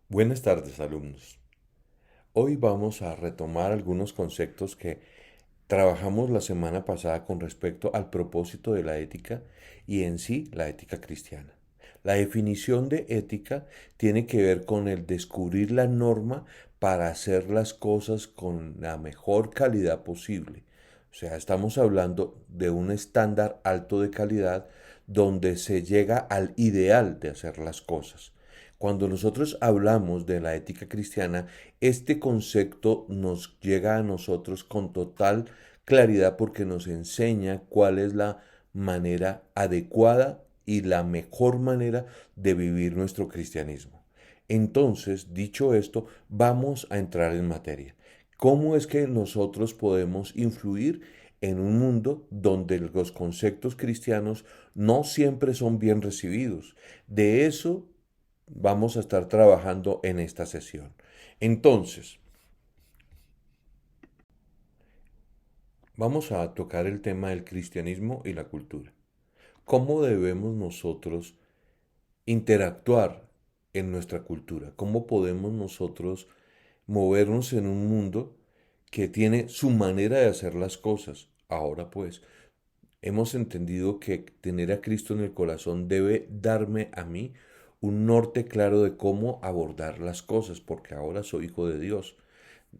Buenas tardes, alumnos. Hoy vamos a retomar algunos conceptos que trabajamos la semana pasada con respecto al propósito de la ética y en sí la ética cristiana. La definición de ética tiene que ver con el descubrir la norma para hacer las cosas con la mejor calidad posible. O sea, estamos hablando de un estándar alto de calidad donde se llega al ideal de hacer las cosas. Cuando nosotros hablamos de la ética cristiana, este concepto nos llega a nosotros con total claridad porque nos enseña cuál es la manera adecuada y la mejor manera de vivir nuestro cristianismo. Entonces, dicho esto, vamos a entrar en materia. ¿Cómo es que nosotros podemos influir en un mundo donde los conceptos cristianos no siempre son bien recibidos? De eso vamos a estar trabajando en esta sesión. Entonces, vamos a tocar el tema del cristianismo y la cultura. ¿Cómo debemos nosotros interactuar en nuestra cultura? ¿Cómo podemos nosotros movernos en un mundo que tiene su manera de hacer las cosas? Ahora pues, hemos entendido que tener a Cristo en el corazón debe darme a mí un norte claro de cómo abordar las cosas, porque ahora soy hijo de Dios.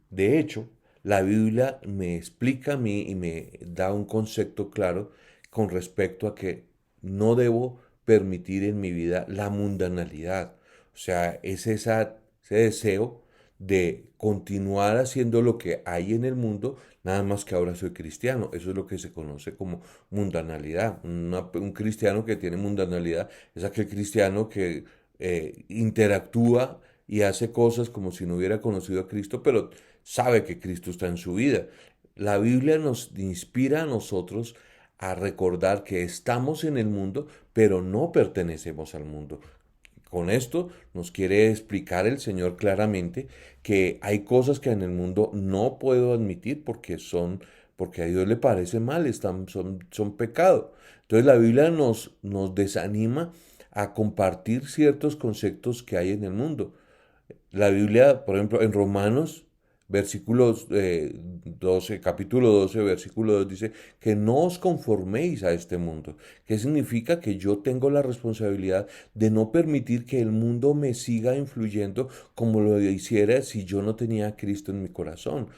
De hecho, la Biblia me explica a mí y me da un concepto claro con respecto a que no debo permitir en mi vida la mundanalidad. O sea, ese deseo de continuar haciendo lo que hay en el mundo, nada más que ahora soy cristiano. Eso es lo que se conoce como mundanalidad. Un cristiano que tiene mundanalidad es aquel cristiano que interactúa y hace cosas como si no hubiera conocido a Cristo, pero sabe que Cristo está en su vida. La Biblia nos inspira a nosotros a recordar que estamos en el mundo, pero no pertenecemos al mundo. Con esto nos quiere explicar el Señor claramente que hay cosas que en el mundo no puedo admitir porque a Dios le parece mal, son pecado. Entonces la Biblia nos desanima a compartir ciertos conceptos que hay en el mundo. La Biblia, por ejemplo, en Romanos, versículos 12, capítulo 12, versículo 2 dice que no os conforméis a este mundo. ¿Qué significa? Que yo tengo la responsabilidad de no permitir que el mundo me siga influyendo como lo hiciera si yo no tenía a Cristo en mi corazón.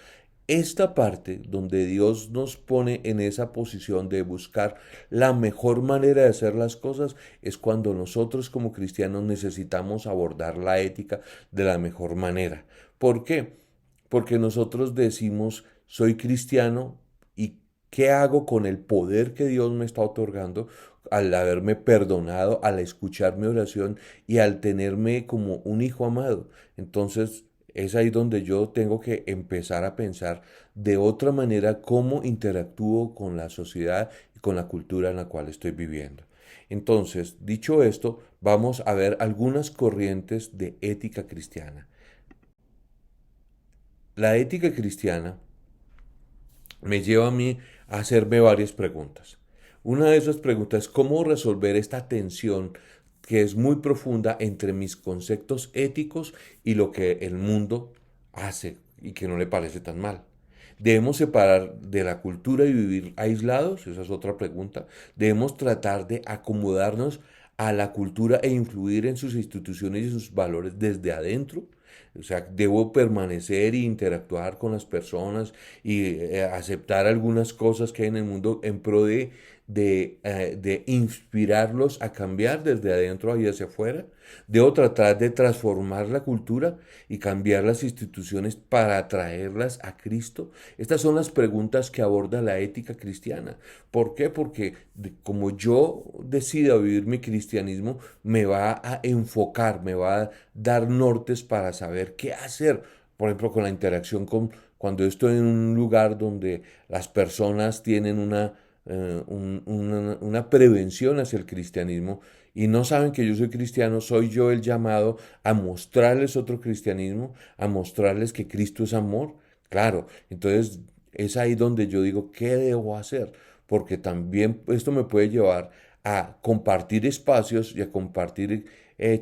Esta parte donde Dios nos pone en esa posición de buscar la mejor manera de hacer las cosas es cuando nosotros como cristianos necesitamos abordar la ética de la mejor manera. ¿Por qué? Porque nosotros decimos, soy cristiano y ¿qué hago con el poder que Dios me está otorgando al haberme perdonado, al escuchar mi oración y al tenerme como un hijo amado? Entonces, es ahí donde yo tengo que empezar a pensar de otra manera cómo interactúo con la sociedad y con la cultura en la cual estoy viviendo. Entonces, dicho esto, vamos a ver algunas corrientes de ética cristiana. La ética cristiana me lleva a mí a hacerme varias preguntas. Una de esas preguntas es cómo resolver esta tensión que es muy profunda entre mis conceptos éticos y lo que el mundo hace y que no le parece tan mal. ¿Debemos separar de la cultura y vivir aislados? Esa es otra pregunta. ¿Debemos tratar de acomodarnos a la cultura e influir en sus instituciones y sus valores desde adentro? O sea, debo permanecer e interactuar con las personas y aceptar algunas cosas que hay en el mundo en pro de inspirarlos a cambiar desde adentro y hacia afuera. Debo tratar de transformar la cultura y cambiar las instituciones para atraerlas a Cristo. Estas son las preguntas que aborda la ética cristiana. ¿Por qué? Porque como yo decida vivir mi cristianismo, me va a enfocar, me va a dar nortes para saber qué hacer. Por ejemplo, con la interacción con cuando estoy en un lugar donde las personas tienen una prevención hacia el cristianismo y no saben que yo soy cristiano, soy yo el llamado a mostrarles otro cristianismo, a mostrarles que Cristo es amor. Claro, entonces es ahí donde yo digo, ¿qué debo hacer? Porque también esto me puede llevar a compartir espacios y a compartir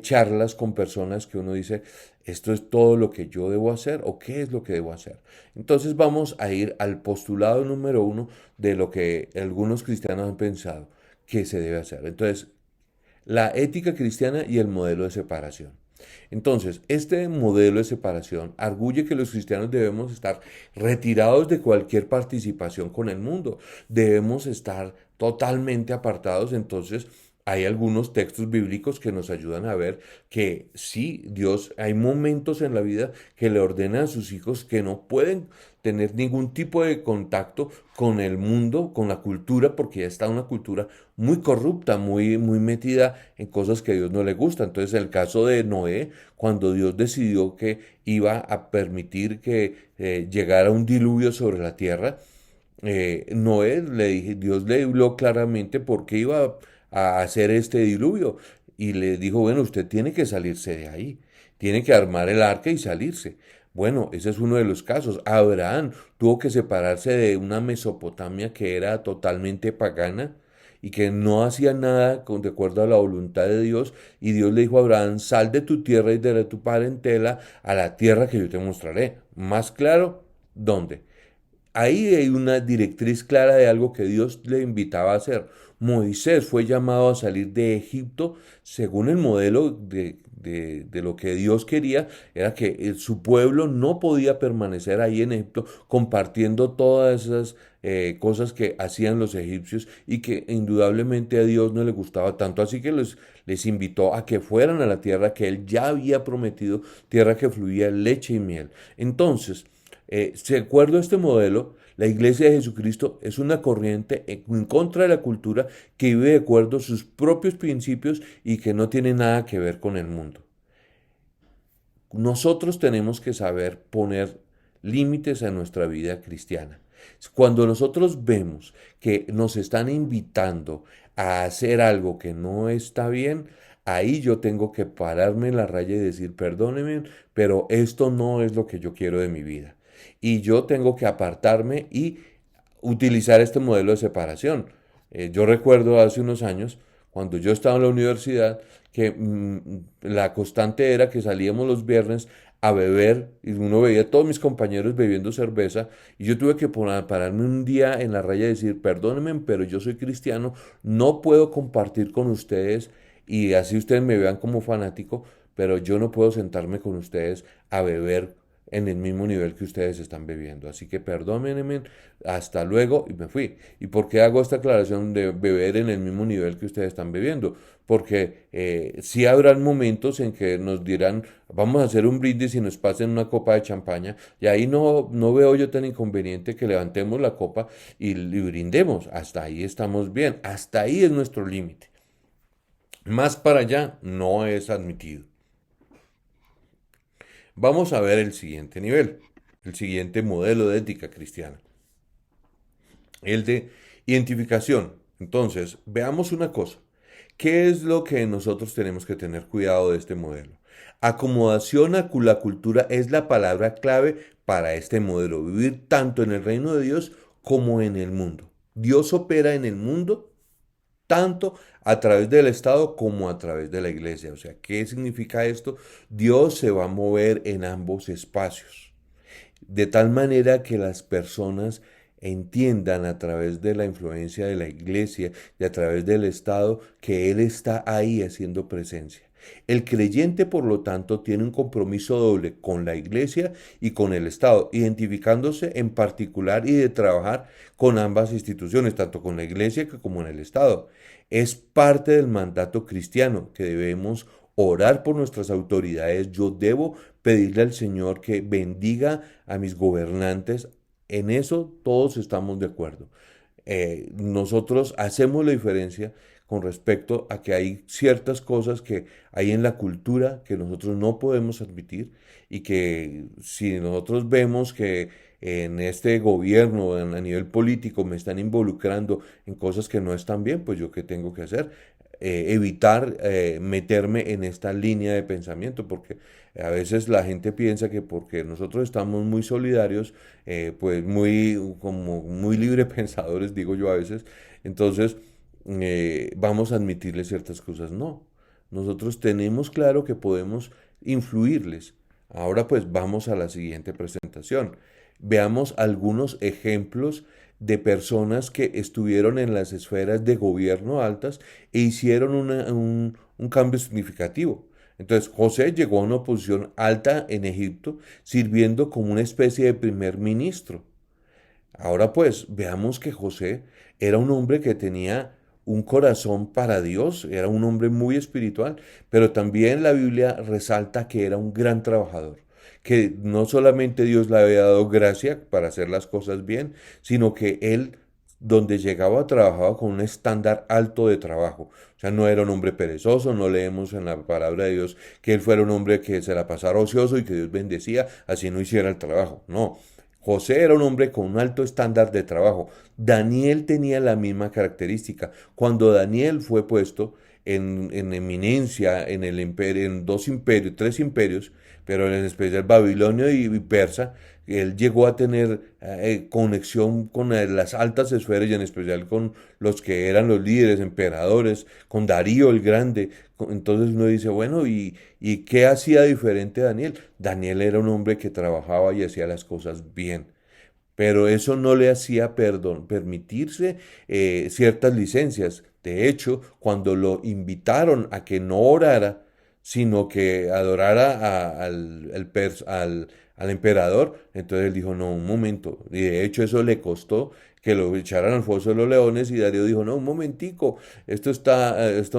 charlas con personas que uno dice, ¿esto es todo lo que yo debo hacer o qué es lo que debo hacer? Entonces vamos a ir al postulado número uno de lo que algunos cristianos han pensado que se debe hacer. Entonces, la ética cristiana y el modelo de separación. Entonces, este modelo de separación arguye que los cristianos debemos estar retirados de cualquier participación con el mundo, debemos estar totalmente apartados. Entonces, hay algunos textos bíblicos que nos ayudan a ver que sí, Dios, hay momentos en la vida que le ordena a sus hijos que no pueden tener ningún tipo de contacto con el mundo, con la cultura, porque ya está una cultura muy corrupta, muy metida en cosas que a Dios no le gusta. Entonces, el caso de Noé, cuando Dios decidió que iba a permitir que llegara un diluvio sobre la tierra, Noé le dije, Dios le habló claramente por qué iba a hacer este diluvio. Y le dijo, bueno, usted tiene que salirse de ahí, tiene que armar el arca y salirse. Bueno, ese es uno de los casos. Abraham tuvo que separarse de una Mesopotamia que era totalmente pagana y que no hacía nada de acuerdo a la voluntad de Dios. Y Dios le dijo a Abraham, sal de tu tierra y de tu parentela a la tierra que yo te mostraré. Más claro, ¿dónde? Ahí hay una directriz clara de algo que Dios le invitaba a hacer. Moisés fue llamado a salir de Egipto según el modelo de lo que Dios quería, era que su pueblo no podía permanecer ahí en Egipto compartiendo todas esas cosas que hacían los egipcios y que indudablemente a Dios no le gustaba tanto. Así que les invitó a que fueran a la tierra que él ya había prometido, tierra que fluía leche y miel. Entonces, de acuerdo a este modelo, la Iglesia de Jesucristo es una corriente en contra de la cultura que vive de acuerdo a sus propios principios y que no tiene nada que ver con el mundo. Nosotros tenemos que saber poner límites a nuestra vida cristiana. Cuando nosotros vemos que nos están invitando a hacer algo que no está bien, ahí yo tengo que pararme en la raya y decir, perdóneme, pero esto no es lo que yo quiero de mi vida. Y yo tengo que apartarme y utilizar este modelo de separación. Yo recuerdo hace unos años, cuando yo estaba en la universidad, que la constante era que salíamos los viernes a beber y uno veía a todos mis compañeros bebiendo cerveza y yo tuve que pararme un día en la raya y decir, perdónenme, pero yo soy cristiano, no puedo compartir con ustedes y así ustedes me vean como fanático, pero yo no puedo sentarme con ustedes a beber en el mismo nivel que ustedes están bebiendo. Así que perdónenme, hasta luego y me fui. ¿Y por qué hago esta aclaración de beber en el mismo nivel que ustedes están bebiendo? Porque sí habrán momentos en que nos dirán, vamos a hacer un brindis y nos pasen una copa de champaña, y ahí no veo yo tan inconveniente que levantemos la copa y brindemos. Hasta ahí estamos bien, hasta ahí es nuestro límite. Más para allá no es admitido. Vamos a ver el siguiente nivel, el siguiente modelo de ética cristiana, el de identificación. Entonces, veamos una cosa. ¿Qué es lo que nosotros tenemos que tener cuidado de este modelo? Acomodación a la cultura es la palabra clave para este modelo. Vivir tanto en el reino de Dios como en el mundo. Dios opera en el mundo tanto a través del Estado como a través de la iglesia. O sea, ¿qué significa esto? Dios se va a mover en ambos espacios, de tal manera que las personas entiendan a través de la influencia de la iglesia y a través del Estado que Él está ahí haciendo presencia. El creyente, por lo tanto, tiene un compromiso doble con la iglesia y con el Estado, identificándose en particular y de trabajar con ambas instituciones, tanto con la iglesia como en el Estado. Es parte del mandato cristiano que debemos orar por nuestras autoridades. Yo debo pedirle al Señor que bendiga a mis gobernantes. En eso todos estamos de acuerdo. Nosotros hacemos la diferencia con respecto a que hay ciertas cosas que hay en la cultura que nosotros no podemos admitir y que si nosotros vemos que en este gobierno, a nivel político, me están involucrando en cosas que no están bien, pues yo qué tengo que hacer. Evitar meterme en esta línea de pensamiento, porque a veces la gente piensa que porque nosotros estamos muy solidarios, pues como muy libre pensadores, digo yo a veces, entonces vamos a admitirle ciertas cosas. No, nosotros tenemos claro que podemos influirles. Ahora pues vamos a la siguiente presentación. Veamos algunos ejemplos de personas que estuvieron en las esferas de gobierno altas e hicieron un cambio significativo. Entonces, José llegó a una posición alta en Egipto, sirviendo como una especie de primer ministro. Ahora pues, veamos que José era un hombre que tenía un corazón para Dios, era un hombre muy espiritual, pero también la Biblia resalta que era un gran trabajador, que no solamente Dios le había dado gracia para hacer las cosas bien, sino que él, donde llegaba, trabajaba con un estándar alto de trabajo. O sea, no era un hombre perezoso, no leemos en la palabra de Dios que él fuera un hombre que se la pasara ocioso y que Dios bendecía, así no hiciera el trabajo. No, José era un hombre con un alto estándar de trabajo. Daniel tenía la misma característica. Cuando Daniel fue puesto en eminencia en el imperio, en dos imperios, tres imperios, pero en especial Babilonio y Persa, él llegó a tener conexión con las altas esferas y en especial con los que eran los líderes, emperadores, con Darío el Grande. Entonces uno dice, bueno, ¿y qué hacía diferente Daniel? Daniel era un hombre que trabajaba y hacía las cosas bien. Pero eso no le hacía permitirse ciertas licencias. De hecho, cuando lo invitaron a que no orara, sino que adorara al emperador, entonces él dijo, no, un momento. Y de hecho eso le costó que lo echaran al foso de los leones y Darío dijo, no, un momentico, esto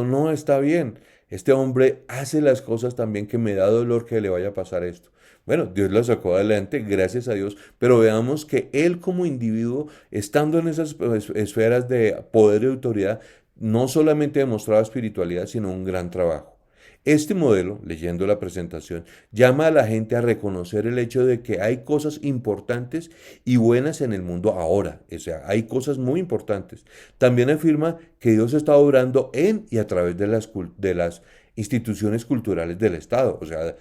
no está bien. Este hombre hace las cosas también que me da dolor que le vaya a pasar esto. Bueno, Dios lo sacó adelante, gracias a Dios, pero veamos que él como individuo, estando en esas esferas de poder y autoridad, no solamente demostraba espiritualidad, sino un gran trabajo. Este modelo, leyendo la presentación, llama a la gente a reconocer el hecho de que hay cosas importantes y buenas en el mundo ahora, o sea, hay cosas muy importantes. También afirma que Dios está obrando en y a través de las instituciones culturales del Estado, o sea,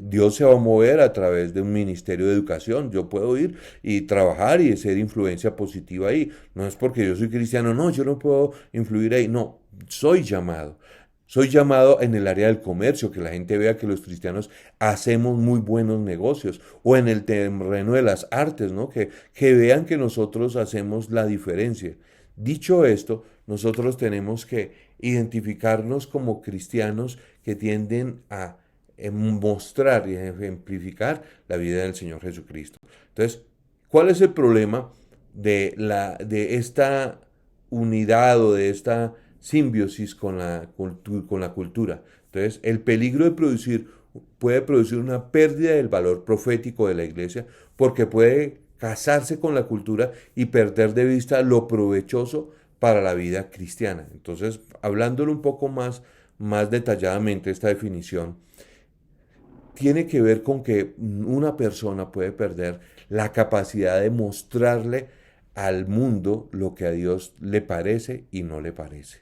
Dios se va a mover a través de un ministerio de educación. Yo puedo ir y trabajar y ser influencia positiva ahí. No es porque yo soy cristiano, no, yo no puedo influir ahí. No, soy llamado. Soy llamado en el área del comercio, que la gente vea que los cristianos hacemos muy buenos negocios, o en el terreno de las artes, ¿no? Que vean que nosotros hacemos la diferencia. Dicho esto, nosotros tenemos que identificarnos como cristianos que tienden a mostrar y ejemplificar la vida del Señor Jesucristo. Entonces, ¿cuál es el problema de esta unidad o de esta simbiosis con con la cultura? Entonces, el peligro de puede producir una pérdida del valor profético de la iglesia porque puede casarse con la cultura y perder de vista lo provechoso para la vida cristiana. Entonces, hablándolo un poco más detalladamente, esta definición tiene que ver con que una persona puede perder la capacidad de mostrarle al mundo lo que a Dios le parece y no le parece.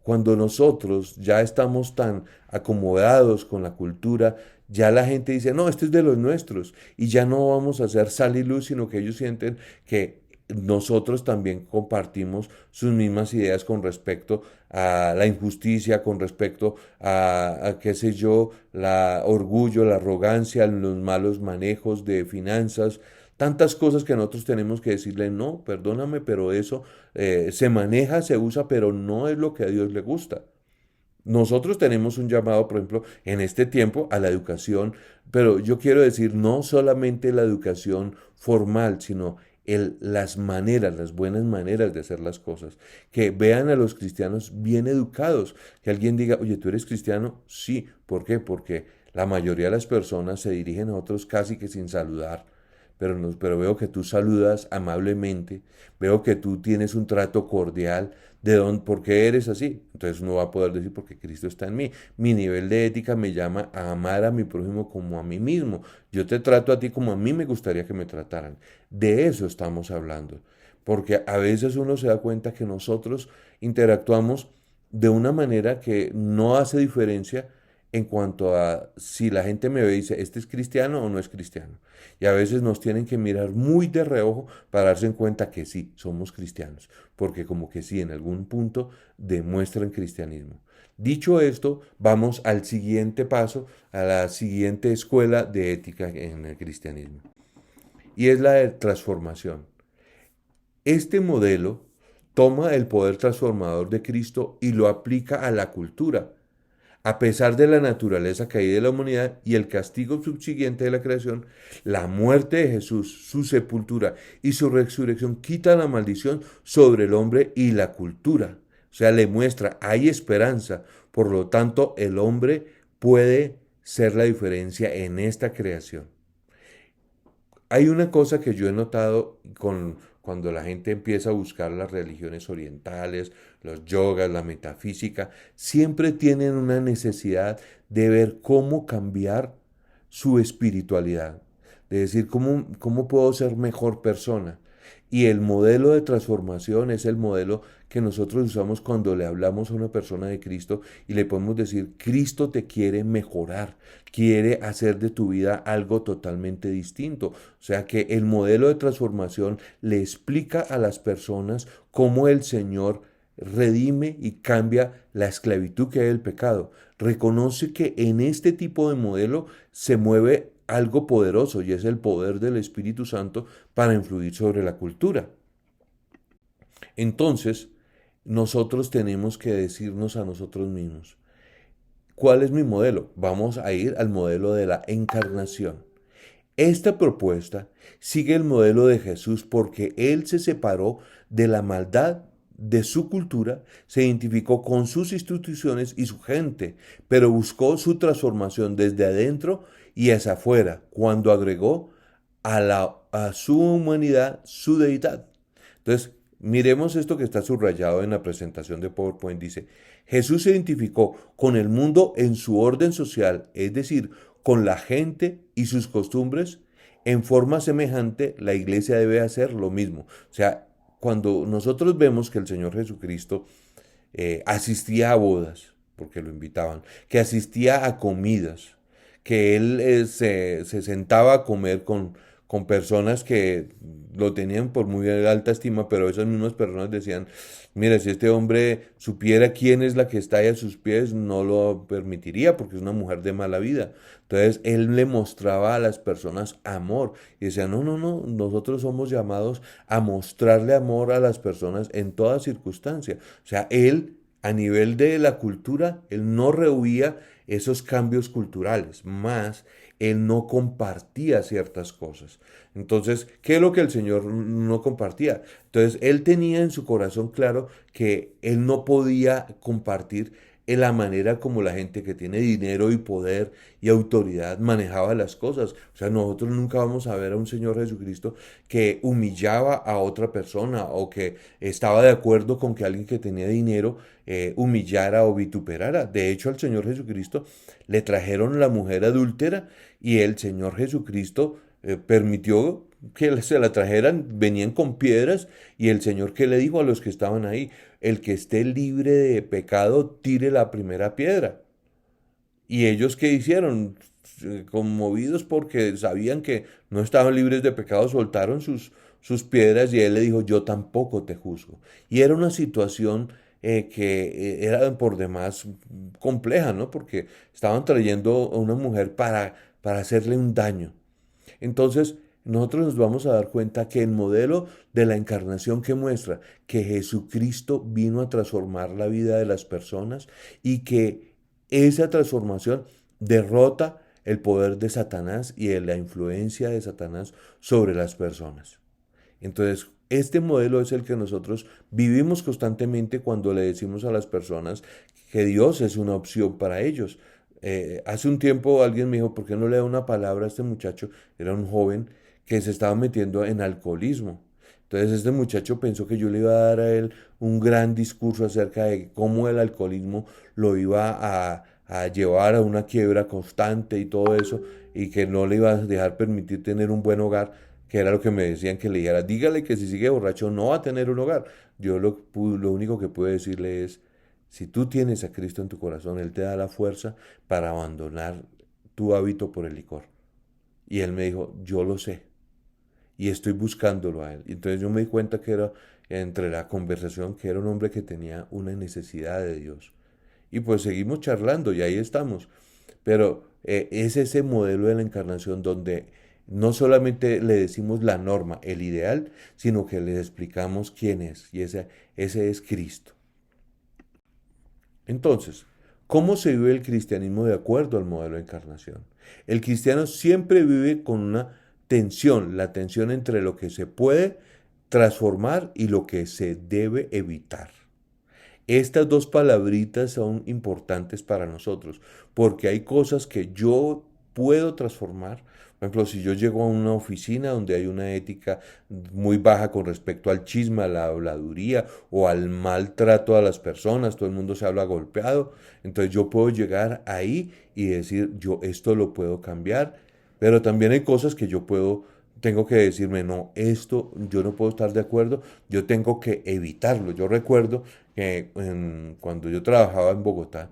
Cuando nosotros ya estamos tan acomodados con la cultura, ya la gente dice, no, esto es de los nuestros, y ya no vamos a hacer sal y luz, sino que ellos sienten que nosotros también compartimos sus mismas ideas con respecto a la injusticia, con respecto qué sé yo, la orgullo, la arrogancia, los malos manejos de finanzas, tantas cosas que nosotros tenemos que decirle, no, perdóname, pero eso se maneja, se usa, pero no es lo que a Dios le gusta. Nosotros tenemos un llamado, por ejemplo, en este tiempo a la educación, pero yo quiero decir no solamente la educación formal, sino las maneras, las buenas maneras de hacer las cosas. Que vean a los cristianos bien educados. Que alguien diga, oye, ¿tú eres cristiano? Sí. ¿Por qué? Porque la mayoría de las personas se dirigen a otros casi que sin saludar. Pero veo que tú saludas amablemente, veo que tú tienes un trato cordial, ¿por qué eres así? Entonces uno va a poder decir, porque Cristo está en mí. Mi nivel de ética me llama a amar a mi prójimo como a mí mismo. Yo te trato a ti como a mí me gustaría que me trataran. De eso estamos hablando. Porque a veces uno se da cuenta que nosotros interactuamos de una manera que no hace diferencia en cuanto a si la gente me ve y dice, ¿este es cristiano o no es cristiano? Y a veces nos tienen que mirar muy de reojo para darse en cuenta que sí, somos cristianos, porque como que sí, en algún punto demuestran cristianismo. Dicho esto, vamos al siguiente paso, a la siguiente escuela de ética en el cristianismo, y es la de transformación. Este modelo toma el poder transformador de Cristo y lo aplica a la cultura. A pesar de la naturaleza caída de la humanidad y el castigo subsiguiente de la creación, la muerte de Jesús, su sepultura y su resurrección quita la maldición sobre el hombre y la cultura. O sea, le muestra, hay esperanza. Por lo tanto, el hombre puede ser la diferencia en esta creación. Hay una cosa que yo he notado cuando la gente empieza a buscar las religiones orientales, los yogas, la metafísica, siempre tienen una necesidad de ver cómo cambiar su espiritualidad, de decir cómo puedo ser mejor persona. Y el modelo de transformación es el modelo que nosotros usamos cuando le hablamos a una persona de Cristo y le podemos decir, Cristo te quiere mejorar, quiere hacer de tu vida algo totalmente distinto. O sea que el modelo de transformación le explica a las personas cómo el Señor redime y cambia la esclavitud que hay del pecado. Reconoce que en este tipo de modelo se mueve algo poderoso y es el poder del Espíritu Santo para influir sobre la cultura. Entonces, nosotros tenemos que decirnos a nosotros mismos, ¿cuál es mi modelo? Vamos a ir al modelo de la encarnación. Esta propuesta sigue el modelo de Jesús porque Él se separó de la maldad de su cultura, se identificó con sus instituciones y su gente, pero buscó su transformación desde adentro y hacia afuera, cuando agregó a su humanidad su deidad. Entonces, miremos esto que está subrayado en la presentación de PowerPoint. Dice, Jesús se identificó con el mundo en su orden social, es decir, con la gente y sus costumbres. En forma semejante, la iglesia debe hacer lo mismo. O sea, cuando nosotros vemos que el Señor Jesucristo asistía a bodas, porque lo invitaban, que asistía a comidas, que él se sentaba a comer con personas que lo tenían por muy alta estima, pero esas mismas personas decían, mira, si este hombre supiera quién es la que está ahí a sus pies, no lo permitiría porque es una mujer de mala vida. Entonces él le mostraba a las personas amor y decía, no, no, no, nosotros somos llamados a mostrarle amor a las personas en toda circunstancia. O sea, él a nivel de la cultura, él no rehuía esos cambios culturales, más él no compartía ciertas cosas. Entonces, ¿qué es lo que el Señor no compartía? Entonces, él tenía en su corazón claro que él no podía compartir en la manera como la gente que tiene dinero y poder y autoridad manejaba las cosas. O sea, nosotros nunca vamos a ver a un Señor Jesucristo que humillaba a otra persona o que estaba de acuerdo con que alguien que tenía dinero humillara o vituperara. De hecho, al Señor Jesucristo le trajeron la mujer adúltera y el Señor Jesucristo permitió que se la trajeran, venían con piedras y el Señor que le dijo a los que estaban ahí, el que esté libre de pecado, tire la primera piedra. ¿Y ellos qué hicieron? Conmovidos porque sabían que no estaban libres de pecado, soltaron sus piedras y él le dijo, yo tampoco te juzgo. Y era una situación que era por demás compleja, ¿no? Porque estaban trayendo a una mujer para hacerle un daño. Entonces, nosotros nos vamos a dar cuenta que el modelo de la encarnación que muestra que Jesucristo vino a transformar la vida de las personas y que esa transformación derrota el poder de Satanás y de la influencia de Satanás sobre las personas. Entonces, este modelo es el que nosotros vivimos constantemente cuando le decimos a las personas que Dios es una opción para ellos. Hace un tiempo alguien me dijo, ¿por qué no le da una palabra a este muchacho? Era un joven que se estaba metiendo en alcoholismo. Entonces este muchacho pensó que yo le iba a dar a él un gran discurso acerca de cómo el alcoholismo lo iba a llevar a una quiebra constante y todo eso, y que no le iba a dejar permitir tener un buen hogar, que era lo que me decían que le dijera. Dígale que si sigue borracho no va a tener un hogar. Yo lo único que pude decirle es, si tú tienes a Cristo en tu corazón, Él te da la fuerza para abandonar tu hábito por el licor. Y él me dijo, yo lo sé y estoy buscándolo a él. Y entonces yo me di cuenta que era entre la conversación que era un hombre que tenía una necesidad de Dios y pues seguimos charlando y ahí estamos. Pero es ese modelo de la encarnación donde no solamente le decimos la norma, el ideal, sino que le explicamos quién es, y ese es Cristo. Entonces, ¿cómo se vive el cristianismo de acuerdo al modelo de encarnación? El cristiano siempre vive con una tensión, la tensión entre lo que se puede transformar y lo que se debe evitar. Estas dos palabritas son importantes para nosotros, porque hay cosas que yo puedo transformar. Por ejemplo, si yo llego a una oficina donde hay una ética muy baja con respecto al chisme, a la habladuría o al maltrato a las personas, todo el mundo se habla golpeado, entonces yo puedo llegar ahí y decir, yo esto lo puedo cambiar, pero también hay cosas que yo tengo que decirme, no, esto yo no puedo estar de acuerdo, yo tengo que evitarlo. Yo recuerdo que cuando yo trabajaba en Bogotá,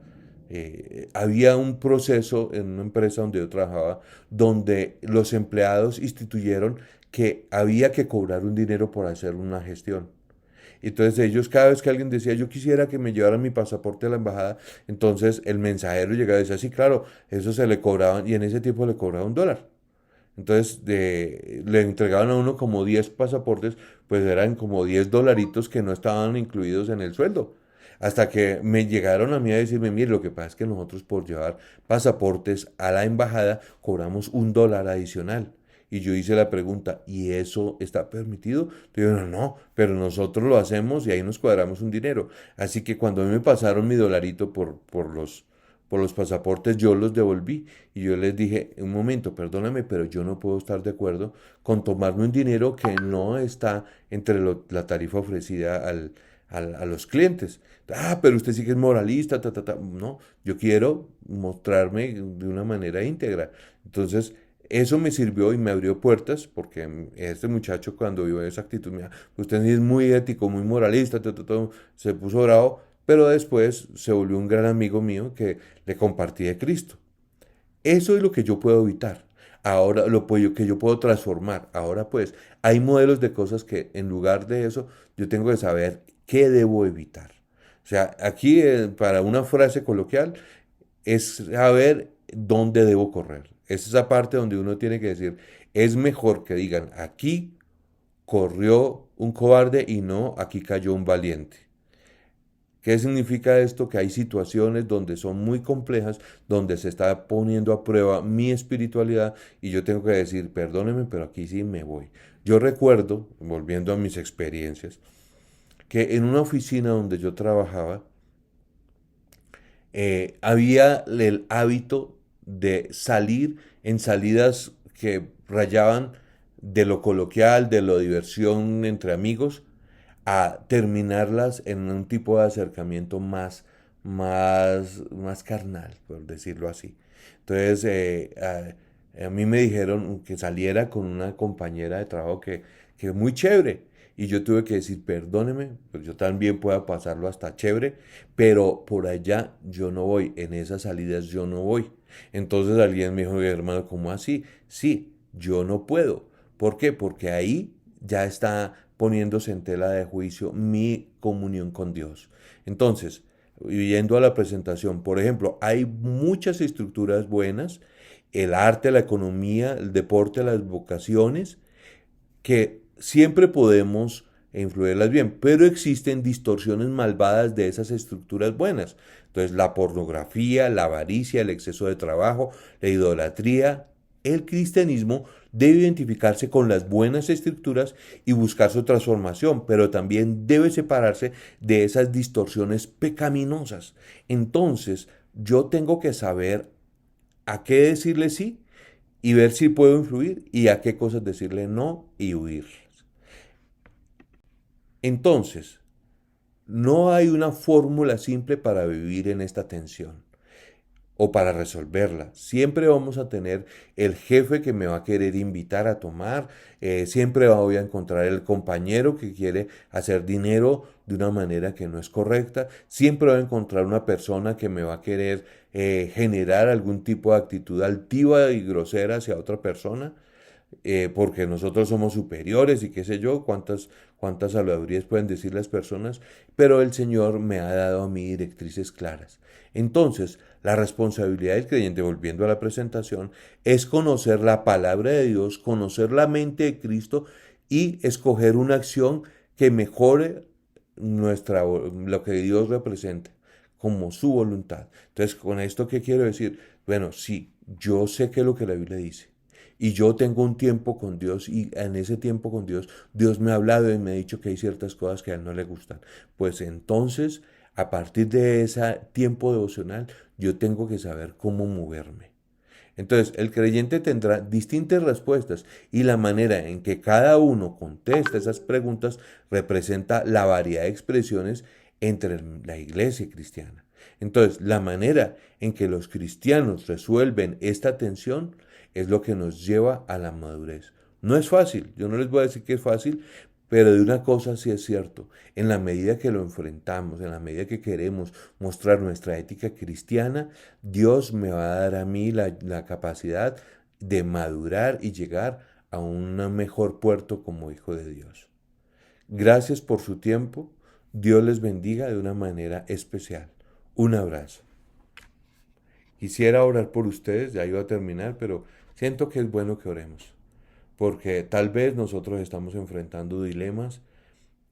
había un proceso en una empresa donde yo trabajaba, donde los empleados instituyeron que había que cobrar un dinero por hacer una gestión. Entonces ellos, cada vez que alguien decía, yo quisiera que me llevaran mi pasaporte a la embajada, entonces el mensajero llegaba y decía, sí, claro, eso se le cobraban, y en ese tiempo le cobraba $1. Entonces le entregaban a uno como 10 pasaportes, pues eran como 10 dolaritos que no estaban incluidos en el sueldo. Hasta que me llegaron a mí a decirme, mire, lo que pasa es que nosotros por llevar pasaportes a la embajada cobramos $1 adicional. Y yo hice la pregunta, ¿y eso está permitido? Y yo, no, no, pero nosotros lo hacemos y ahí nos cuadramos un dinero. Así que cuando a mí me pasaron mi dolarito por los pasaportes, yo los devolví y yo les dije, un momento, perdóname, pero yo no puedo estar de acuerdo con tomarme un dinero que no está entre la tarifa ofrecida a los clientes. Ah, pero usted sí que es moralista, ta, ta, ta. No, yo quiero mostrarme de una manera íntegra. Entonces, eso me sirvió y me abrió puertas porque este muchacho cuando vio esa actitud, mira, usted es muy ético, muy moralista, ta, ta, ta, se puso bravo, pero después se volvió un gran amigo mío que le compartí de Cristo. Eso es lo que yo puedo evitar. Ahora que yo puedo transformar. Ahora pues hay modelos de cosas que en lugar de eso yo tengo que saber qué debo evitar. O sea, aquí para una frase coloquial es saber dónde debo correr. Es esa parte donde uno tiene que decir, es mejor que digan, aquí corrió un cobarde y no, aquí cayó un valiente. ¿Qué significa esto? Que hay situaciones donde son muy complejas, donde se está poniendo a prueba mi espiritualidad y yo tengo que decir, perdóneme, pero aquí sí me voy. Yo recuerdo, volviendo a mis experiencias, que en una oficina donde yo trabajaba, había el hábito de salir en salidas que rayaban de lo coloquial, de lo diversión entre amigos, a terminarlas en un tipo de acercamiento más carnal, por decirlo así. Entonces, a mí me dijeron que saliera con una compañera de trabajo que es muy chévere. Y yo tuve que decir, perdóneme, pues yo también pueda pasarlo hasta chévere, pero por allá yo no voy, en esas salidas yo no voy. Entonces alguien me dijo, hermano, ¿cómo así? Sí, yo no puedo. ¿Por qué? Porque ahí ya está poniéndose en tela de juicio mi comunión con Dios. Entonces, yendo a la presentación, por ejemplo, hay muchas estructuras buenas, el arte, la economía, el deporte, las vocaciones, que siempre podemos influirlas bien, pero existen distorsiones malvadas de esas estructuras buenas. Entonces, la pornografía, la avaricia, el exceso de trabajo, la idolatría, el cristianismo debe identificarse con las buenas estructuras y buscar su transformación, pero también debe separarse de esas distorsiones pecaminosas. Entonces, yo tengo que saber a qué decirle sí y ver si puedo influir y a qué cosas decirle no y huir. Entonces, no hay una fórmula simple para vivir en esta tensión o para resolverla. Siempre vamos a tener el jefe que me va a querer invitar a tomar, siempre voy a encontrar el compañero que quiere hacer dinero de una manera que no es correcta, siempre voy a encontrar una persona que me va a querer generar algún tipo de actitud altiva y grosera hacia otra persona. porque nosotros somos superiores y qué sé yo, cuántas habladurías pueden decir las personas, pero el Señor me ha dado a mí directrices claras. Entonces, la responsabilidad del creyente, volviendo a la presentación, es conocer la palabra de Dios, conocer la mente de Cristo y escoger una acción que mejore lo que Dios representa como su voluntad. Entonces, con esto, ¿qué quiero decir? Bueno, sí, yo sé que es lo que la Biblia dice. Y yo tengo un tiempo con Dios y en ese tiempo con Dios, Dios me ha hablado y me ha dicho que hay ciertas cosas que a él no le gustan. Pues entonces, a partir de ese tiempo devocional, yo tengo que saber cómo moverme. Entonces, el creyente tendrá distintas respuestas y la manera en que cada uno contesta esas preguntas representa la variedad de expresiones entre la iglesia cristiana. Entonces, la manera en que los cristianos resuelven esta tensión es lo que nos lleva a la madurez. No es fácil, yo no les voy a decir que es fácil, pero de una cosa sí es cierto, en la medida que lo enfrentamos, en la medida que queremos mostrar nuestra ética cristiana, Dios me va a dar a mí la capacidad de madurar y llegar a un mejor puerto como hijo de Dios. Gracias por su tiempo. Dios les bendiga de una manera especial. Un abrazo. Quisiera orar por ustedes, ya iba a terminar, pero siento que es bueno que oremos, porque tal vez nosotros estamos enfrentando dilemas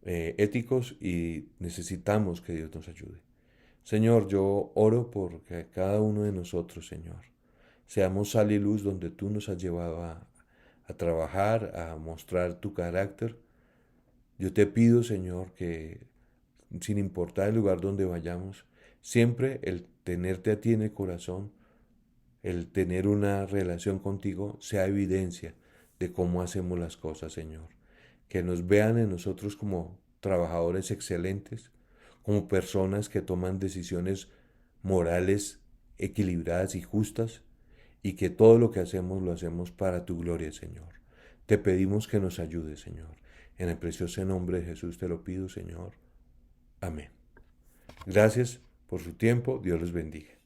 éticos y necesitamos que Dios nos ayude. Señor, yo oro porque cada uno de nosotros, Señor, seamos sal y luz donde tú nos has llevado a trabajar, a mostrar tu carácter. Yo te pido, Señor, que sin importar el lugar donde vayamos, siempre el tenerte a ti en el corazón, el tener una relación contigo, sea evidencia de cómo hacemos las cosas, Señor. Que nos vean en nosotros como trabajadores excelentes, como personas que toman decisiones morales equilibradas y justas, y que todo lo que hacemos lo hacemos para tu gloria, Señor. Te pedimos que nos ayudes, Señor. En el precioso nombre de Jesús te lo pido, Señor. Amén. Gracias por su tiempo. Dios les bendiga.